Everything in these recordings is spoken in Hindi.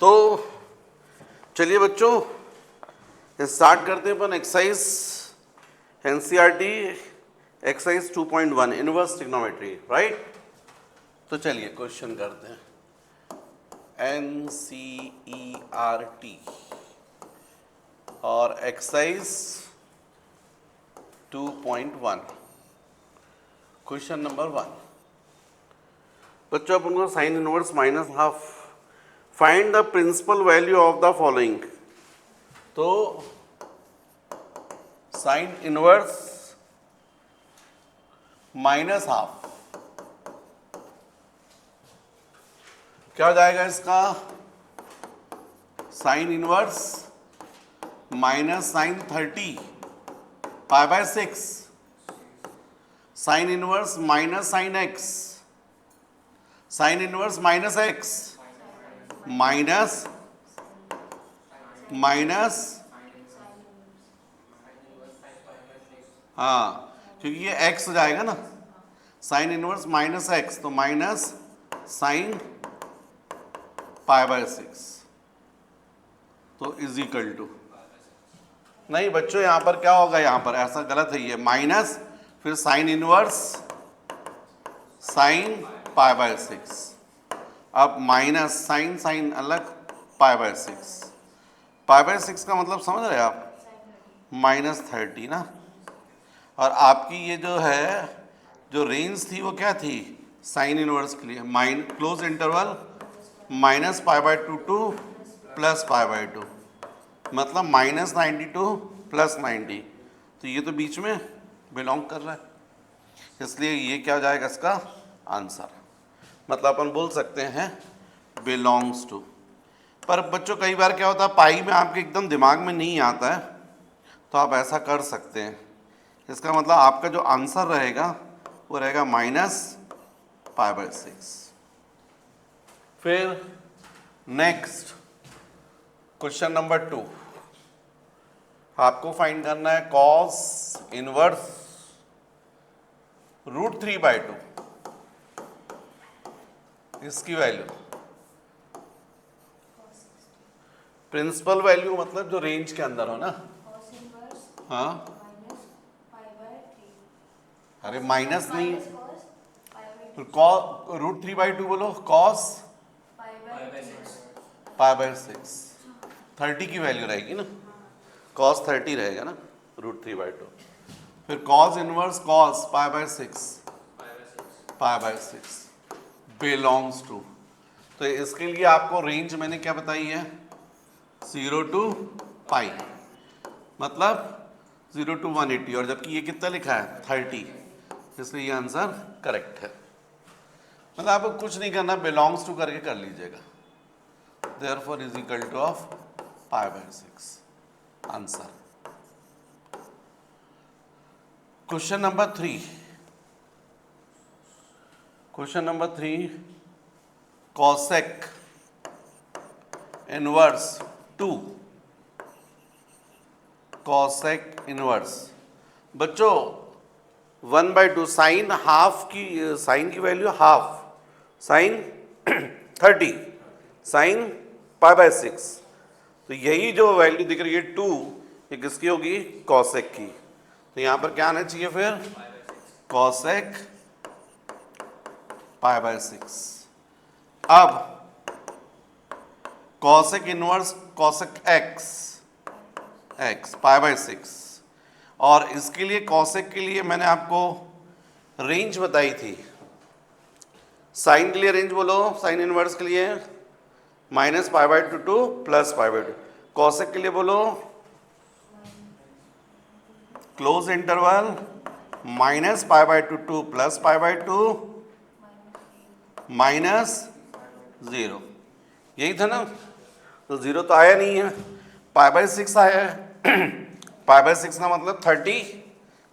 तो चलिए बच्चों स्टार्ट करते हैं अपन exercise NCERT exercise 2.1 inverse trigonometry, right. तो चलिए क्वेश्चन करते हैं। एनसीईआरटी और एक्सरसाइज 2.1 क्वेश्चन नंबर 1। बच्चों अपन को sine inverse minus half find the principal value of the following. तो साइन इनवर्स माइनस हाफ क्या हो जाएगा इसका? Sine inverse minus sine 30 pi by 6, sine inverse minus sine x, sine inverse minus x minus हाँ, क्योंकि ये x हो जाएगा ना, साइन इनवर्स माइनस एक्स तो माइनस साइन पाई बाय 6 तो इज इक्वल टू, नहीं बच्चों यहां पर क्या होगा, यहां पर ऐसा गलत है, ये माइनस फिर sign inverse sine pi by 6, अब माइनस साइन साइन अलग पाई बाय 6, पाई बाय 6 का मतलब समझ रहे आप, माइनस 30 ना। और आपकी ये जो है जो रेंज थी वो क्या थी साइन इनवर्स के लिए, close interval minus pi by 2 to plus pi by 2, मतलब माइनस 90 टू प्लस 90, तो ये तो बीच में बिलोंग कर रहा है, इसलिए ये क्या हो जाएगा इसका आंसर, मतलब अपन बोल सकते हैं बिलोंग्स टू। पर बच्चों कई बार क्या होता है पाई में आपके एकदम दिमाग में नहीं आता है, तो आप ऐसा कर सकते हैं, इसका मतलब आपका जो आंसर रहेगा वो रहेगा माइनस पाई बाय 6। फिर नेक्स्ट क्वेश्चन नंबर 2, आपको फाइंड करना है कॉस इनवर्स √3/2, इसकी वैल्यू, प्रिंसिपल वैल्यू मतलब जो रेंज के अंदर हो ना। हाँ अरे माइनस नहीं, तो √3/2 बोलो, कॉस पाई बाय 6 30 की वैल्यू रहेगी ना, कॉस 30 रहेगा ना √3/2, फिर cos inverse cos pi by 6 belongs to, तो इसके लिए आपको रेंज मैंने क्या बताई है 0 टू पाई, मतलब 0 टू 180, और जबकि ये कितना लिखा है 30, इसलिए ये आंसर करेक्ट है। मतलब आपको कुछ नहीं करना, बिलोंग्स टू करके कर लीजिएगा, therefore is equal to of pi by 6 answer. Question number 3, cosec inverse 2, cosec inverse बच्चों 1/2, साइन हाफ की, साइन की value half, sine 30 sine pi by 6, तो यही जो वैल्यू दिख रही है 2, ये किसकी होगी कॉसेक की, तो यहां पर क्या आना चाहिए फिर कॉसेक पाई बाय 6। अब cosec inverse cosec x pi by 6, और इसके लिए कॉसेक के लिए मैंने आपको रेंज बताई थी, साइन के लिए रेंज बोलो, साइन इनवर्स के लिए minus pi by 2 to plus pi by 2, cosec के लिए बोलो close interval minus pi by 2 to plus pi by 2 minus 0, यही था ना, तो 0 तो आया नहीं है, पाई बाय 6 आया है पाई बाय 6 का मतलब 30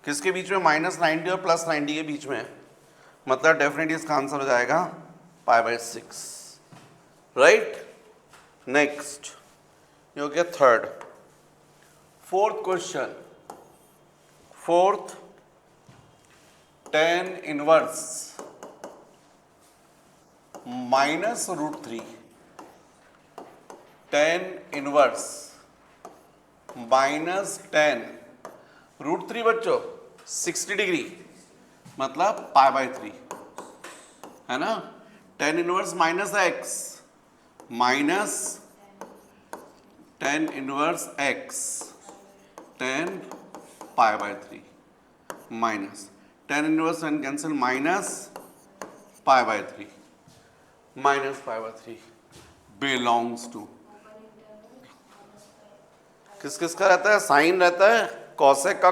किसके बीच में, माइनस 90 और प्लस 90 के बीच में, मतलब डेफिनेटली इसका आंसर हो जाएगा पाई बाय 6, राइट। नेक्स्ट ये हो गया third. Fourth question, tan inverse minus √3 tan−1 -10√3 बच्चों 60 डिग्री मतलब π/3 है ना। tan−1 -x tan−1x tan π/3 minus tan−1 cancel -π/3 -π/3 belongs to किस किस का रहता है? साइन रहता है, कॉसेक का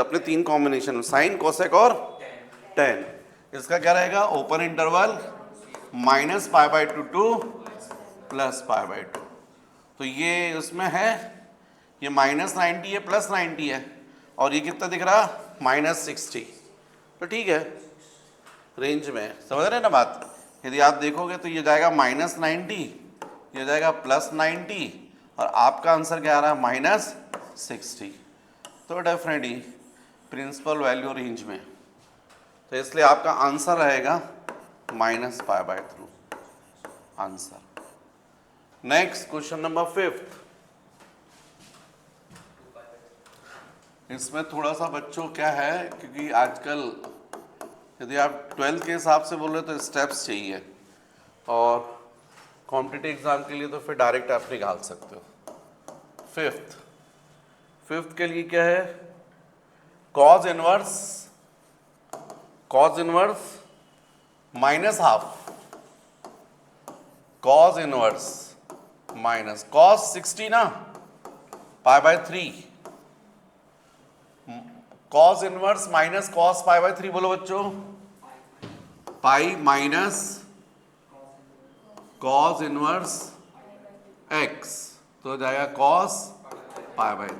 अपने 3 कॉम्बिनेशन साइन कोसेक और tan। इसका क्या रहेगा? Open interval -π/2 to +π/2। तो ये उसमें है, ये -90 है +90 है और ये कितना दिख रहा? -60। तो ठीक है, रेंज में समझ रहे हैं ना बात। यदि आप देखोगे तो ये जाएगा -90, ये जाएगा +90 और आपका आंसर क्या आ रहा है? -60। तो डेफिनेटली प्रिंसिपल वैल्यू रेंज में, तो इसलिए आपका आंसर रहेगा -π/3 आंसर। Next question number 5। इसमें थोड़ा सा बच्चों क्या है, क्योंकि आजकल यदि आप 12th के हिसाब से बोल रहे तो स्टेप्स चाहिए और कॉम्पिटिटिव एग्जाम के लिए तो फिर डायरेक्ट आप निकाल सकते हो। फिफ्थ के लिए क्या है? cos inverse -½ cos inverse minus cos 60 ना π/3 cos इनवर्स माइनस cos π/3 बोलो बच्चों। Pi minus cos inverse x तो हो जाएगा cos π/3।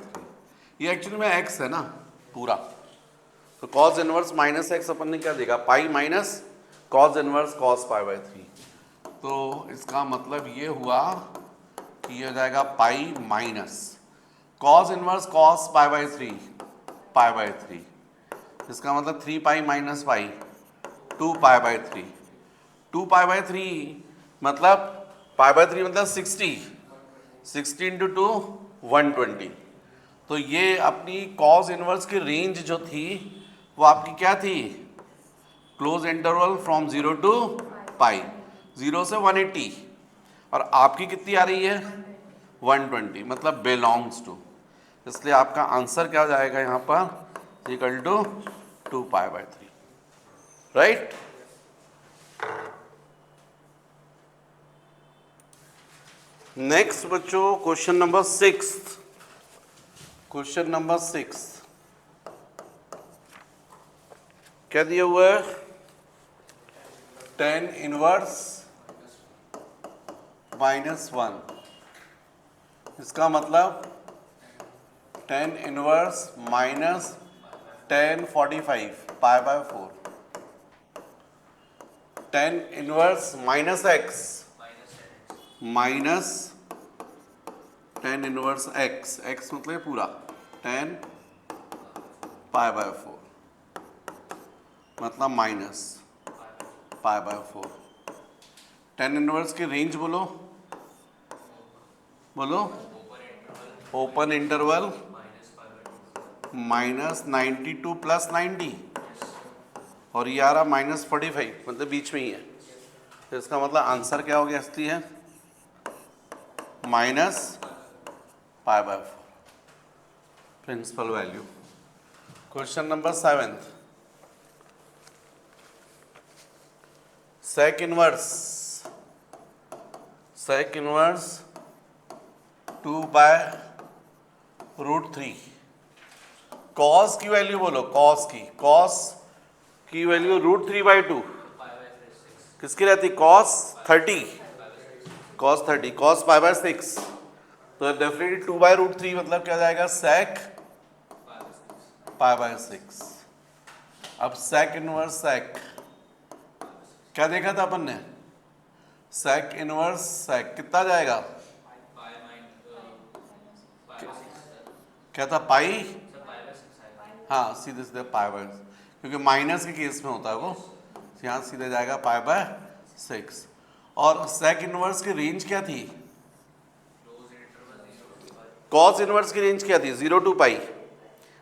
ये एक्चुअली में x है ना पूरा, तो cos इनवर्स -x अपन ने क्या देखा? Pi minus cos inverse cos π/3। तो इसका मतलब ये हुआ कि ये हो जाएगा pi minus cos inverse cos π/3 इसका मतलब 3 पाई माइनस पाई 2 π/3 2 π/3 मतलब π/3 मतलब 60 इंटू 2 120। तो ये अपनी cos इनवर्स की रेंज जो थी वो आपकी क्या थी? क्लोज इंटरवल फ्रॉम 0 टू पाई, 0 से 180 और आपकी कितनी आ रही है? 120 मतलब बिलोंग्स टू। इसलिए आपका आंसर क्या हो जाएगा यहाँ पर? Equal to 2 π/3 right. नेक्स्ट बच्चों क्वेश्चन नंबर 6। क्या दिया हुआ है? tan इनवर्स -1 इसका मतलब tan inverse -tan 45 π/4 tan inverse -x minus tan inverse x मतलब पूरा tan π/4 मतलब माइनस π/4। tan इनवर्स की रेंज बोलो ओपन इंटरवल -92 टू +90 और ये आ रहा -45 मतलब बीच में ही है। तो इसका मतलब आंसर क्या हो गया? इसलिए है -π/4 principal value. Question number 7 sec inverse 2/√3 cos की वैल्यू बोलो cos की वैल्यू √3/2 किसकी रहती? cos 30 cos π/6 तो डेफिनेटली 2/√3 मतलब क्या जाएगा? sec π/6। अब sec इनवर्स sec क्या देखा था अपन ने? sec इनवर्स sec कितना जाएगा? क्या था? पाई हाँ सीधे π/6 क्योंकि माइनस के केस में होता है वो, यहाँ सीधे जाएगा π/6। और sec इनवर्स की रेंज क्या थी? कॉस इनवर्स की रेंज क्या थी 0 टू पाई,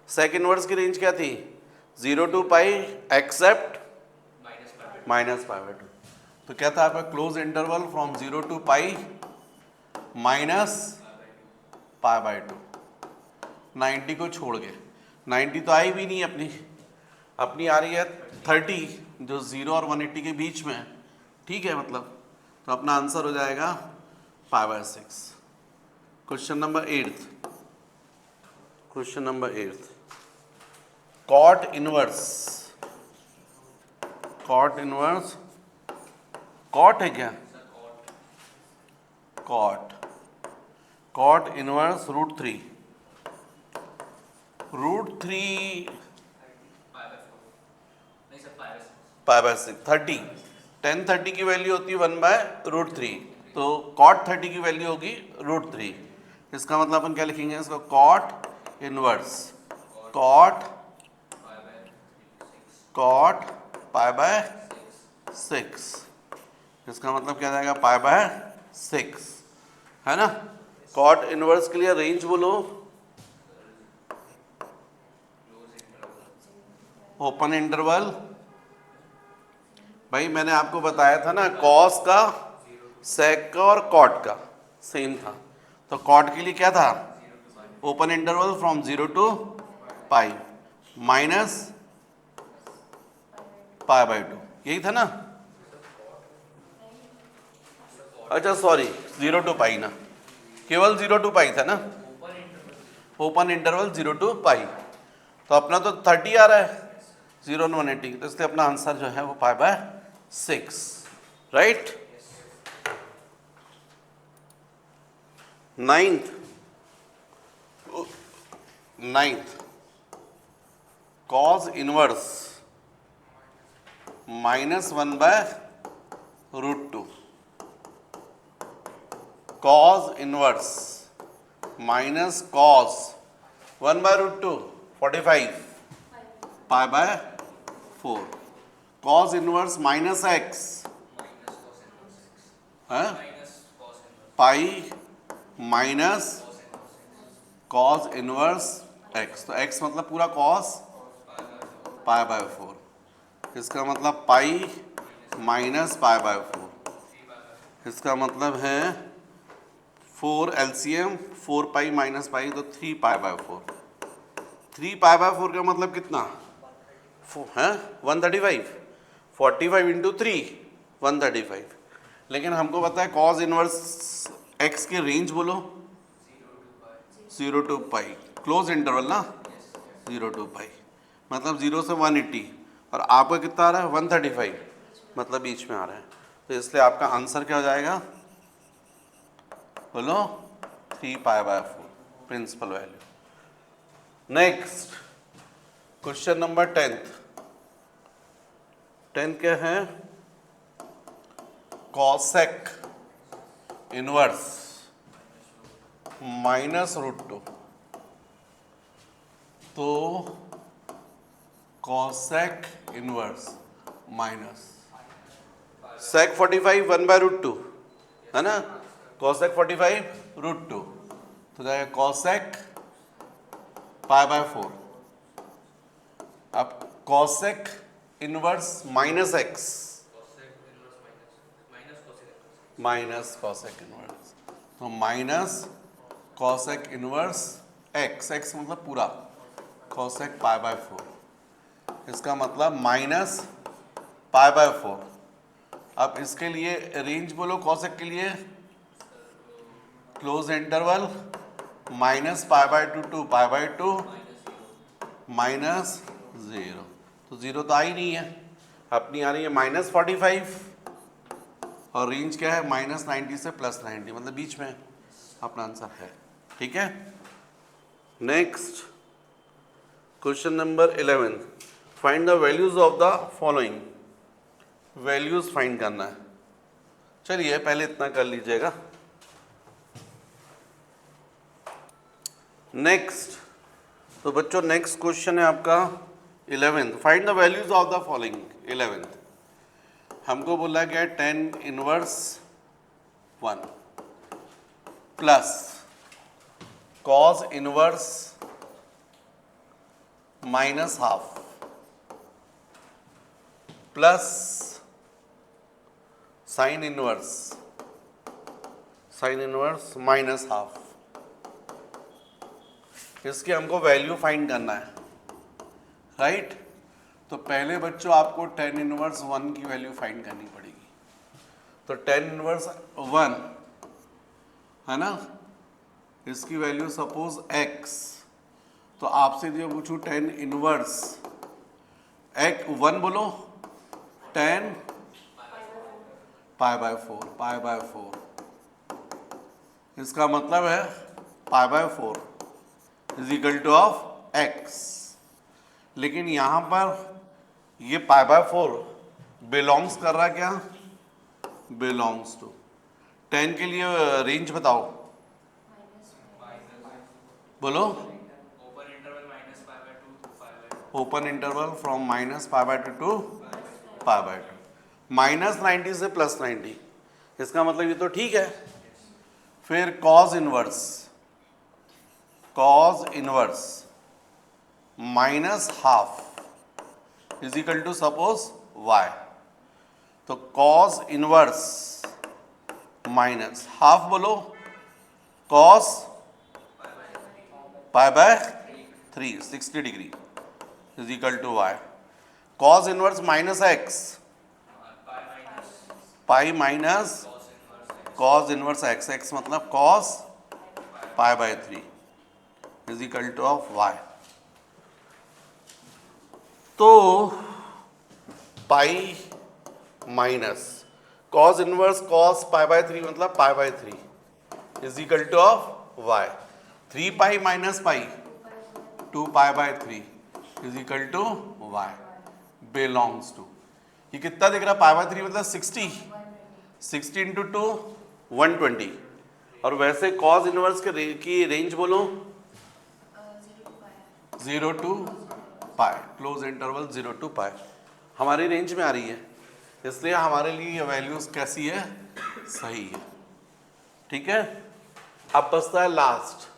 सेक इनवर्स की रेंज क्या थी 0 to pi except minus pi by 2। तो क्या था आपका close interval from 0 to pi minus pi by 2, 90 को छोड़ के। 90 तो आई भी नहीं अपनी आ रही है 30 जो 0 और 180 के बीच में है, ठीक है मतलब। तो अपना आंसर हो जाएगा pi by 6। Question number 8, question number 8, cot inverse, cot inverse, cot है क्या, cot, cot inverse √3, √3 pi by 6, 30, tan 30 की वैल्यू होती है 1/√3, तो cot 30 की वैल्यू होगी √3। इसका मतलब अपन क्या लिखेंगे इसको, cot inverse, cot pi by 6, इसका मतलब क्या जाएगा पाई बाय 6, है ना। cot इनवर्स के लिए रेंज बोलो, ओपन इंटरवल। भाई मैंने आपको बताया था ना कॉस का, सेक का और कॉट का सेम था, तो कॉट के लिए क्या था open interval from 0 to pi minus pi by 2, यही था ना। अच्छा सॉरी 0 टू पाई ना, केवल 0 टू पाई था ना, ओपन इंटरवल 0 टू पाई। तो अपना तो 30 आ रहा है 0 और 180, तो इसलिए अपना आंसर जो है वो pi by 6, right. Ninth, cos inverse -1/√2, cos inverse minus cos 1/√2 45 pi by 4, cos inverse minus x है pi minus cos inverse x, तो एक्स मतलब पूरा कॉस पाई बाय 4, इसका मतलब पाई माइनस पाई बाय 4, इसका मतलब है 4 LCM 4 पाई माइनस पाई तो 3 पाई बाय 4, 3 पाई बाय 4 का मतलब कितना है 135, 45 इंटू 3 135। लेकिन हमको पता है कॉस इनवर्स एक्स की रेंज बोलो 0 टू पाई, क्लोज इंटरवल ना 0 टू पाई, मतलब 0 से 180, और आपका कितना आ रहा है 135, मतलब बीच में आ रहा है, तो इसलिए आपका आंसर क्या हो जाएगा बोलो 3 pi by 4 principal value. Next question number 10 क्या है, कॉसेक इनवर्स -√2, तो कॉसेक इनवर्स माइनस सेक 45 1/√2 है ना, कॉसेक 45√2, तो जाएगा कॉसेक पाई बाय 4। अब cosec inverse minus x minus cosec inverse, तो minus cosec inverse x, x मतलब पूरा कॉसेक पाई बाय 4, इसका मतलब माइनस पाई बाय 4। अब इसके लिए रेंज बोलो कॉसेक के लिए, close interval minus pi by 2 to pi by 2 minus 0, तो 0 तो आ ही नहीं है, अपनी आ रही है -45, और रेंज क्या है -90 से +90, मतलब बीच में अपना आंसर है, ठीक है। Next question number 11, find the values of the following, values find करना है। चलिए पहले इतना कर लीजिएगा। नेक्स्ट, तो बच्चों नेक्स्ट क्वेश्चन है आपका 11th, find the values of the following. 11th हमको बोला गया 10 inverse 1 plus cos inverse minus half plus sign inverse minus half. इसकी हमको वैल्यू फाइंड करना है, राइट। तो पहले बच्चों आपको टेन इनवर्स 1 की वैल्यू फाइंड करनी पड़ेगी। तो टेन इनवर्स 1 है ना, इसकी वैल्यू सपोज x। तो आपसे जो पूछूं टेन इनवर्स एक 1 बोलो, 10 पाई बाय 4। इसका मतलब है पाई by 4 is equal to of x। लेकिन यहां पर ये पाई बाय 4 बिलोंग्स कर रहा क्या, बिलोंग्स टू 10 के लिए रेंज बताओ, बोलो। Open interval from minus pi by 2 to pi by 2, minus 90 से प्लस 90। इसका मतलब ये तो ठीक है। फिर cos inverse minus half is equal to suppose y। तो कॉस इनवर्स माइनस हाफ बोलो, cos pi by 3 60 degree is equal to y। Cos inverse minus x, pi minus cos inverse x, x मतलब cos pi by 3 is equal to of y। तो pi minus cos inverse cos pi by 3 मतलब pi by 3 is equal to of y। 3 pi minus pi 2 pi by 3 is equal to y belongs to. ये कितना दिख रहा है, पाई बाय 3 मतलब 60 इंटू 2 120। और वैसे कॉस इनवर्स की रेंज बोलो 0 to pi, close interval 0 to pi हमारी रेंज में आ रही है, इसलिए हमारे लिए ये वैल्यूज कैसी है, सही है। ठीक है। अब बचता है लास्ट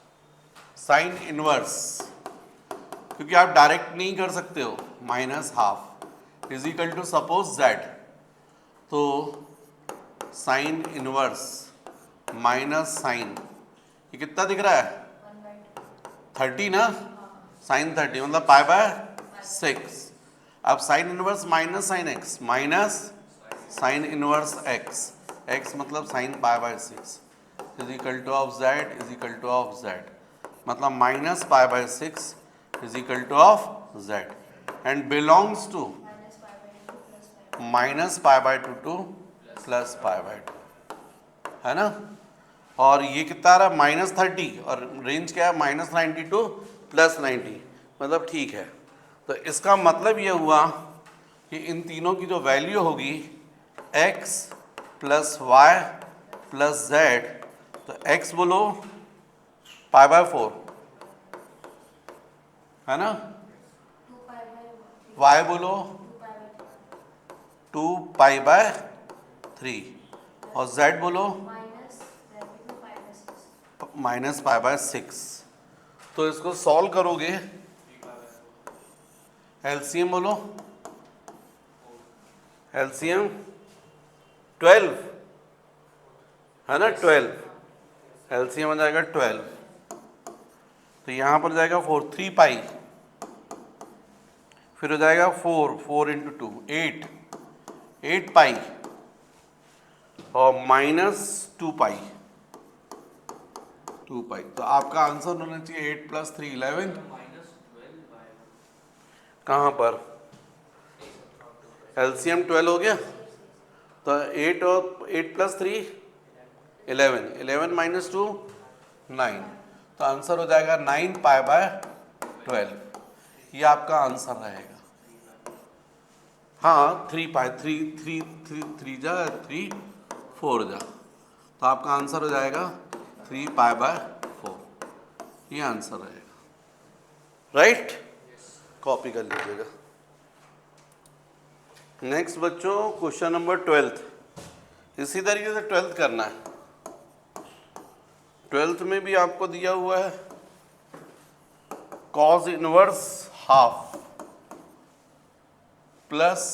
साइन इनवर्स, क्योंकि आप डायरेक्ट नहीं कर सकते हो। Minus half is equal to suppose z। तो साइन इनवर्स माइनस साइन, ये कितना दिख रहा है 30 ना, साइन 30 मतलब पाई बाय 6। अब sine inverse minus sine x minus sine inverse x, x मतलब sine pi by 6 is equal to of z is equal to of z, मतलब minus pi by 6 is equal to of z and belongs to minus pi by 2 to plus pi by 2, है ना। और ये कितना आ रहा है माइनस 30 और रेंज क्या है माइनस 90 टू प्लस 90, मतलब ठीक है। तो इसका मतलब ये हुआ कि इन तीनों की जो वैल्यू होगी x plus y plus z, तो x बोलो पाई बाय 4 है ना, y बोलो 2 पाई बाय 3 और z बोलो माइनस पाई बाय 6। तो इसको सॉल्व करोगे, एलसीएम बोलो, एलसीएम 12 है ना, 12 एलसीएम आ जाएगा 12। तो यहाँ पर जाएगा 4 3 पाई, फिर हो जाएगा 4 इंटू 2 8 पाई और माइनस 2 पाई। तो आपका आंसर होना चाहिए 8 प्लस 3 11। कहाँ पर एलसीएम 12 हो गया, तो 8 और 8 प्लस 3 11 माइनस 2 9, तो आंसर हो जाएगा 9 पाई बाय 12। ये आपका आंसर रहेगा। हाँ 3 पाई 3 जा 3 4 जा, तो आपका आंसर हो जाएगा 3 पाई बाय 4। ये आंसर रहेगा, राइट। कॉपी कर लीजिएगा। नेक्स्ट बच्चों क्वेश्चन नंबर 12। इसी तरीके से 12th करना है। 12th में भी आपको दिया हुआ है cause inverse half plus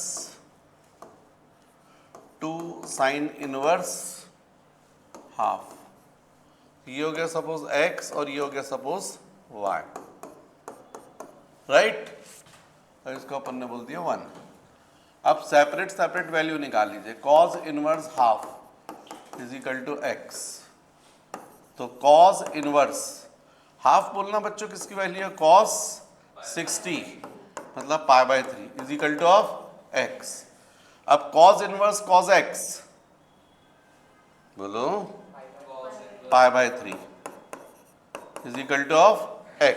2 sine inverse half, ये हो गया सपोज x और ये हो गया सपोज y, राइट। और इसको अपन ने बोल दिया 1। अब सेपरेट सेपरेट वैल्यू निकाल लीजिए। Cos inverse half is equal to x, तो कॉज इनवर्स हाफ बोलना बच्चों किसकी वैल्यू है, कॉस 60 मतलब pi by 3 is equal to of x। अब कॉज इनवर्स कॉज x बोलो pi by 3 is equal to of x।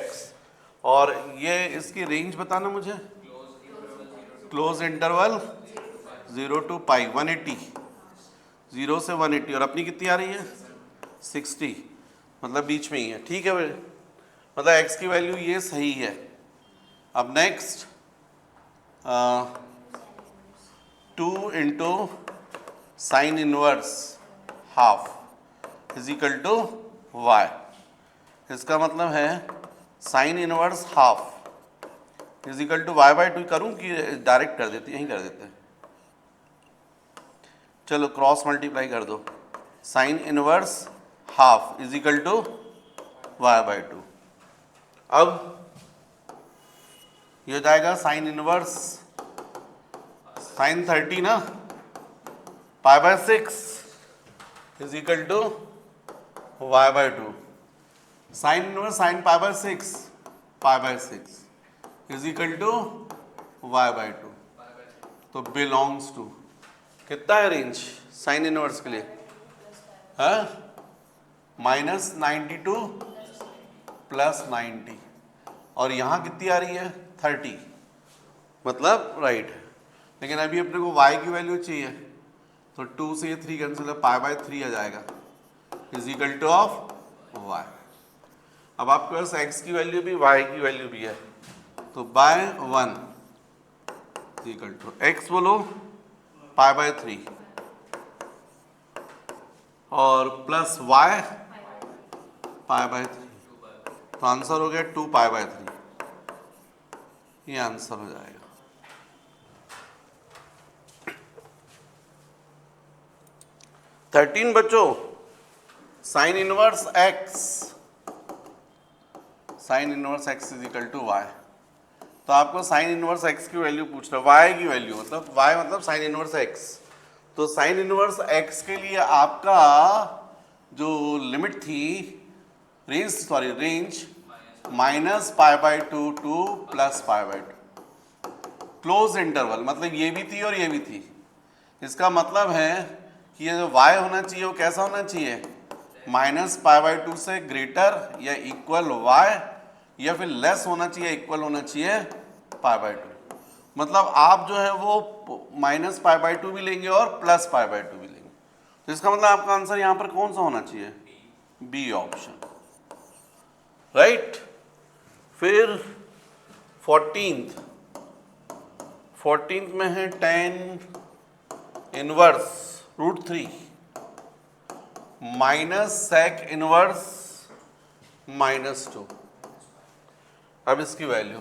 और ये इसकी रेंज बताना मुझे, क्लोज इंटरवल 0 to पाई 180, 0 से 180, और अपनी कितनी आ रही है 60, मतलब बीच में ही है, ठीक है भाई। मतलब x की वैल्यू ये सही है। अब next 2 into sine inverse half is equal to y। इसका मतलब है sine inverse half is equal to y by 2 करूँ कि डायरेक्ट कर देते, यहीं कर देते हैं, चलो क्रॉस मल्टीप्लाई कर दो। Sine inverse half is equal to y by 2। अब ये हो जाएगा साइन इनवर्स साइन 30 ना pi by 6 is equal to y by 2। Sine inverse sine pi by 6 pi by 6 is equal to y by 2। तो बिलोंग्स टू कितना है रेंज साइन इनवर्स के लिए, हाँ -92 प्लस 90, और यहाँ कितनी आ रही है 30, मतलब राइट। लेकिन अभी अपने को y की वैल्यू चाहिए, तो 2 से ये 3 कैंसिल है, पाई बाय 3 आ जाएगा is equal to of y। अब आपके पास x की वैल्यू भी y की वैल्यू भी है, तो बाय 1 इक्वल टू x बोलो पाई बाय 3 और प्लस y पाई बाय 3, तो आंसर हो गया 2 पाई बाय 3, ये आंसर हो जाएगा। थर्टीन बच्चों sine inverse x, sine inverse x is equal to y। तो आपको साइन इनवर्स x की वैल्यू पूछ रहा है, y की वैल्यू मतलब y मतलब साइन इनवर्स x। तो साइन इनवर्स x के लिए आपका जो लिमिट थी range minus pi by 2 to plus pi by 2, close interval मतलब ये भी थी और ये भी थी। इसका मतलब है कि ये जो y होना चाहिए वो कैसा होना चाहिए, माइनस पाई बाय 2 से ग्रेटर या इक्वल y, या फिर लेस होना चाहिए इक्वल होना चाहिए पाई बाय 2। मतलब आप जो है वो माइनस पाई बाय 2 भी लेंगे और प्लस पाई बाय 2 भी लेंगे। तो इसका मतलब आपका आंसर यहाँ पर कौन सा होना चाहिए, बी ऑप्शन, राइट। फिर 14th में है tan inverse √3 minus sec inverse -2। अब इसकी वैल्यू,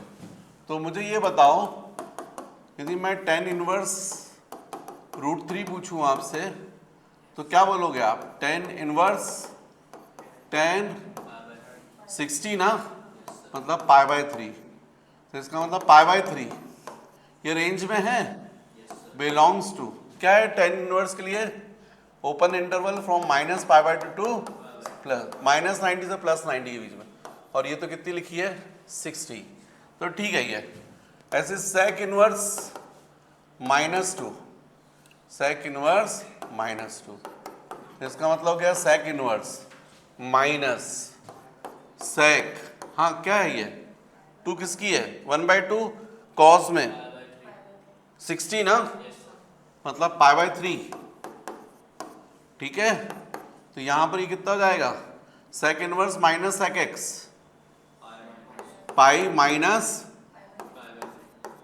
तो मुझे ये बताओ यदि मैं tan इनवर्स √3 पूछूं आपसे तो क्या बोलोगे आप, tan इनवर्स tan 60 ना मतलब पाई बाय 3, तो इसका मतलब पाई बाय 3 ये रेंज में है, बिलोंग्स टू क्या है tan इनवर्स के लिए, open interval from minus pi by 2 to plus -90 से प्लस 90 के बीच में, और ये तो कितनी लिखी है 60, तो ठीक है ये। ऐसे sec इनवर्स -2, sec इनवर्स -2, इसका मतलब क्या है sec इनवर्स माइनस sec, हाँ क्या है ये 2 किसकी है 1/2 कॉस में 60 ना मतलब पाई बाय 3, ठीक है। तो यहां पर ये कितना हो जाएगा sec inverse minus sec x, pi minus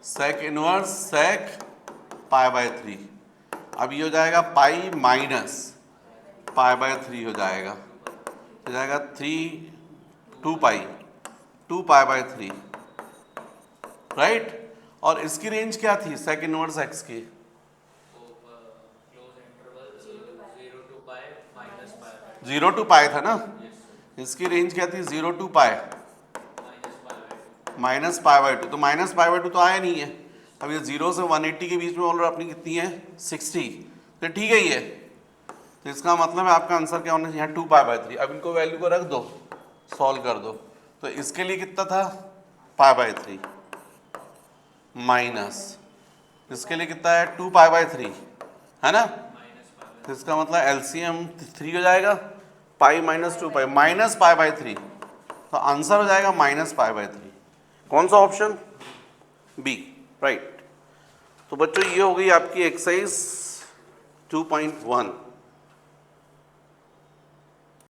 sec inverse sec pi by 3। अब ये हो जाएगा पाई माइनस पाई बाय 3 हो जाएगा, 2 पाई बाय 3 राइट। और इसकी रेंज क्या थी सेक इनवर्स एक्स की? जीरो टू पाई था ना, इसकी रेंज क्या थी? 0 to pi minus pi by two. तो माइनस पाई बाई टू तो आया नहीं है। अब ये 0 से 180 के बीच में बोल रहे हो अपनी कितनी है? 60। तो ठीक है ये, तो इसका मतलब है आपका आंसर क्या होना चाहिए? यहाँ 2 पाई बाई 3। अब इनको वैल्यू को रख दो, सॉल्व कर दो। तो इसके लिए कितना था? पाई बाई 3 माइनस इसके लिए कितना है? 2 पाई बाई 3 है ना। तो इसका मतलब एलसीएम 3 हो जाएगा, pi minus 2 pi minus pi by 3। तो आंसर हो जाएगा माइनस पाई बाई 3। कौन सा ऑप्शन? B, right. तो बच्चों ये हो गई आपकी एक्सरसाइज 2.1।